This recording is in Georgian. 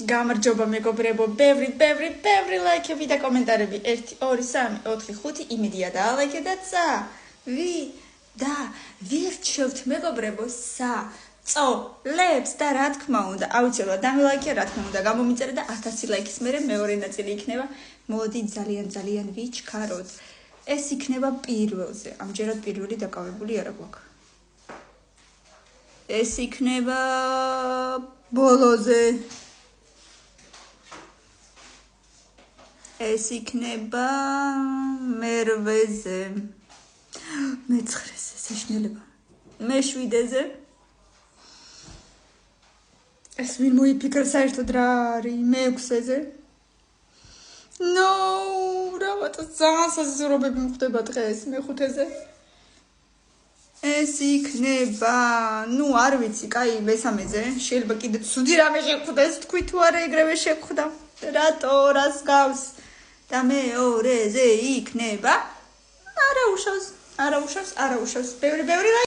გამარჯობა მეგობრებო, ბევრი ლაიქები და კომენტარები. 1 2 3 4 5 იმედია და ლაიქე და ცა. და ვირჩევთ მეგობრებო წოლებს და რა თქმა უნდა, აუცილებლად დამილაიქე, რა თქმა უნდა, გამომიწერე და 1000 ლაიქის მერე მეორე ნაწილი იქნება. მოდი ძალიან ვიჩქაროთ. ეს იქნება პირველზე. ამჯერად პირველი დაკავებული არა გვაქვს. ეს იქნება ბოლოზე. ეს იქნება მერვეზე. მე-9-ზე საშინელება. მე-7-ზე. ეს ვინ მოიფიქრა საერთოდ რა არის მე-6-ზე. რაღაცა ძალიან საზრობები მხვდება დღეს მე-5-ზე. ეს იქნება, არ ვიცი, კაი, მე-3-ზე. შეიძლება კიდე ცუდი რამე შეხვდეს, თქვი თუ არა ეგრევე შეხვდა. რატო, რას გავს? და მე-2-ზე იქნება. არა უშავს. ბევრი